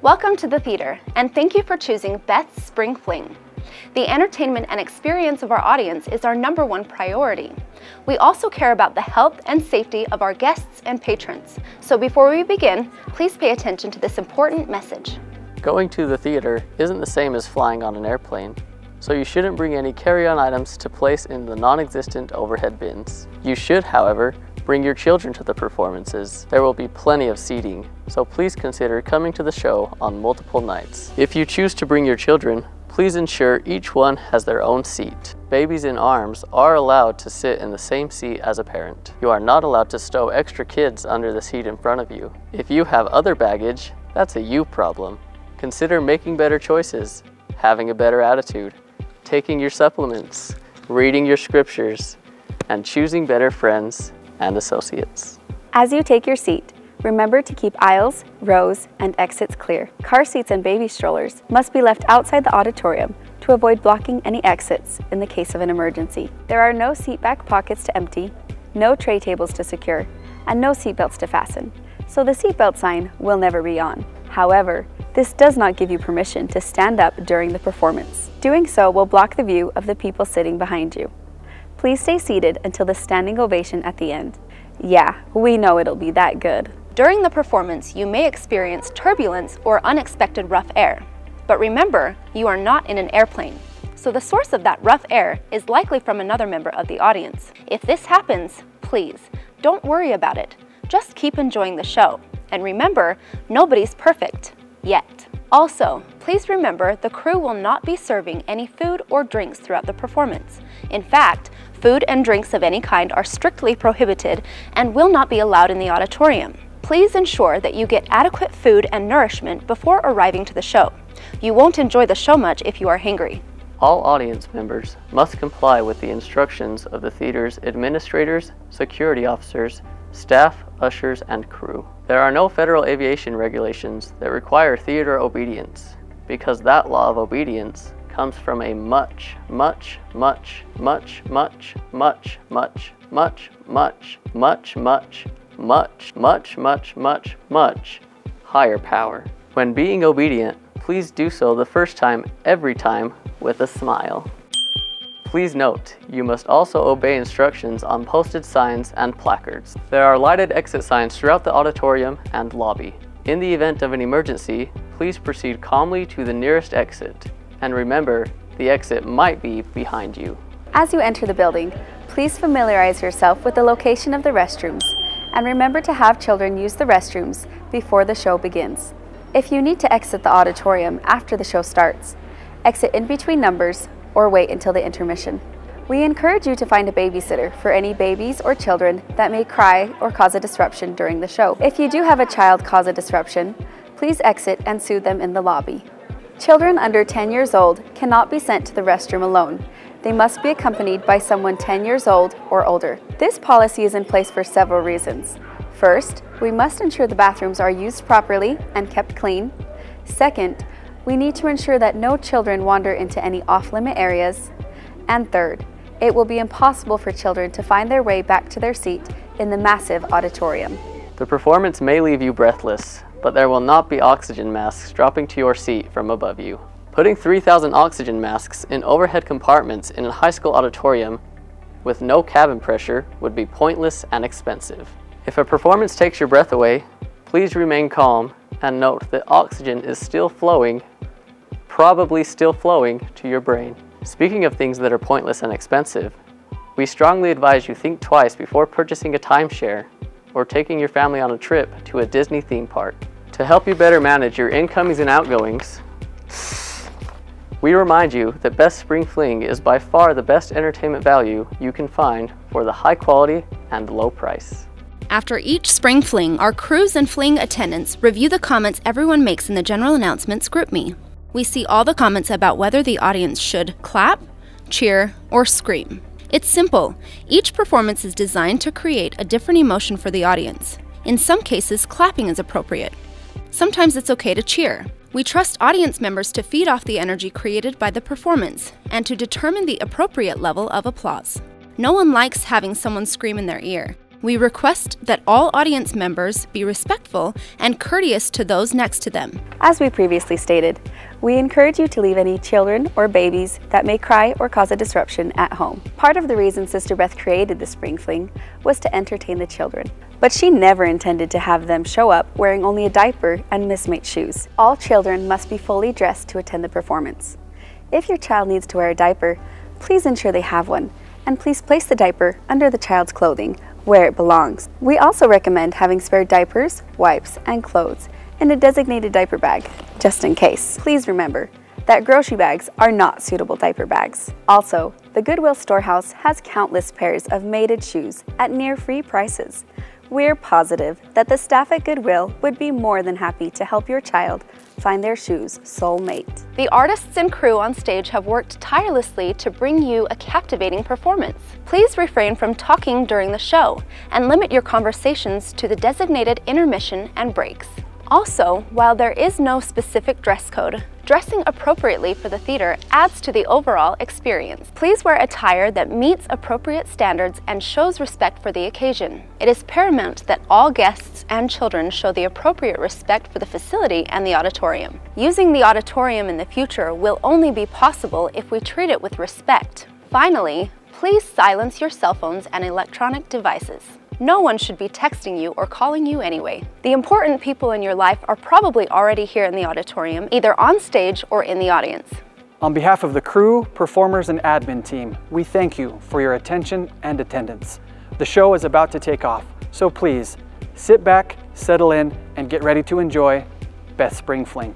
Welcome to the theater, and thank you for choosing Beth's Spring Fling. The entertainment and experience of our audience is our #1 priority. We also care about the health and safety of our guests and patrons. So before we begin, please pay attention to this important message. Going to the theater isn't the same as flying on an airplane, so you shouldn't bring any carry-on items to place in the non-existent overhead bins. You should, however, bring your children to the performances. There will be plenty of seating, so please consider coming to the show on multiple nights. If you choose to bring your children, please ensure each one has their own seat. Babies in arms are allowed to sit in the same seat as a parent. You are not allowed to stow extra kids under the seat in front of you. If you have other baggage, that's a you problem. Consider making better choices, having a better attitude, taking your supplements, reading your scriptures, and choosing better friends and associates. As you take your seat, remember to keep aisles, rows, and exits clear. Car seats and baby strollers must be left outside the auditorium to avoid blocking any exits in the case of an emergency. There are no seat back pockets to empty, no tray tables to secure, and no seat belts to fasten, so the seatbelt sign will never be on. However, this does not give you permission to stand up during the performance. Doing so will block the view of the people sitting behind you. Please stay seated until the standing ovation at the end. Yeah, we know it'll be that good. During the performance, you may experience turbulence or unexpected rough air. But remember, you are not in an airplane, so the source of that rough air is likely from another member of the audience. If this happens, please, don't worry about it. Just keep enjoying the show. And remember, nobody's perfect. Yet. Also, please remember the crew will not be serving any food or drinks throughout the performance. In fact, food and drinks of any kind are strictly prohibited and will not be allowed in the auditorium. Please ensure that you get adequate food and nourishment before arriving to the show. You won't enjoy the show much if you are hungry. All audience members must comply with the instructions of the theater's administrators, security officers, staff, ushers, and crew. There are no federal aviation regulations that require theater obedience, because that law of obedience comes from a much higher power. When being obedient, please do so the first time every time with a smile. Please note, you must also obey instructions on posted signs and placards. There are lighted exit signs throughout the auditorium and lobby. In the event of an emergency, please proceed calmly to the nearest exit. And remember, the exit might be behind you. As you enter the building, please familiarize yourself with the location of the restrooms, and remember to have children use the restrooms before the show begins. If you need to exit the auditorium after the show starts, exit in between numbers or wait until the intermission. We encourage you to find a babysitter for any babies or children that may cry or cause a disruption during the show. If you do have a child cause a disruption, please exit and soothe them in the lobby. Children under 10 years old cannot be sent to the restroom alone. They must be accompanied by someone 10 years old or older. This policy is in place for several reasons. First, we must ensure the bathrooms are used properly and kept clean. Second, we need to ensure that no children wander into any off-limit areas. And third, it will be impossible for children to find their way back to their seat in the massive auditorium. The performance may leave you breathless, but there will not be oxygen masks dropping to your seat from above you. Putting 3,000 oxygen masks in overhead compartments in a high school auditorium with no cabin pressure would be pointless and expensive. If a performance takes your breath away, please remain calm and note that oxygen is still flowing, probably still flowing to your brain. Speaking of things that are pointless and expensive, we strongly advise you think twice before purchasing a timeshare or taking your family on a trip to a Disney theme park. To help you better manage your incomings and outgoings, we remind you that Beth's Spring Fling is by far the best entertainment value you can find for the high quality and low price. After each Spring Fling, our crews and Fling attendants review the comments everyone makes in the General Announcements GroupMe. We see all the comments about whether the audience should clap, cheer, or scream. It's simple. Each performance is designed to create a different emotion for the audience. In some cases, clapping is appropriate. Sometimes it's okay to cheer. We trust audience members to feed off the energy created by the performance and to determine the appropriate level of applause. No one likes having someone scream in their ear. We request that all audience members be respectful and courteous to those next to them. As we previously stated, we encourage you to leave any children or babies that may cry or cause a disruption at home. Part of the reason Sister Beth created the Spring Fling was to entertain the children, but she never intended to have them show up wearing only a diaper and mismatched shoes. All children must be fully dressed to attend the performance. If your child needs to wear a diaper, please ensure they have one, and please place the diaper under the child's clothing where it belongs. We also recommend having spare diapers, wipes, and clothes in a designated diaper bag, just in case. Please remember that grocery bags are not suitable diaper bags. Also, the Goodwill Storehouse has countless pairs of mated shoes at near free prices. We're positive that the staff at Goodwill would be more than happy to help your child find their shoes soulmate. The artists and crew on stage have worked tirelessly to bring you a captivating performance. Please refrain from talking during the show and limit your conversations to the designated intermission and breaks. Also, while there is no specific dress code, dressing appropriately for the theater adds to the overall experience. Please wear attire that meets appropriate standards and shows respect for the occasion. It is paramount that all guests and children show the appropriate respect for the facility and the auditorium. Using the auditorium in the future will only be possible if we treat it with respect. Finally, please silence your cell phones and electronic devices. No one should be texting you or calling you anyway. The important people in your life are probably already here in the auditorium, either on stage or in the audience. On behalf of the crew, performers, and admin team, we thank you for your attention and attendance. The show is about to take off, so please sit back, settle in, and get ready to enjoy Beth's Spring Fling.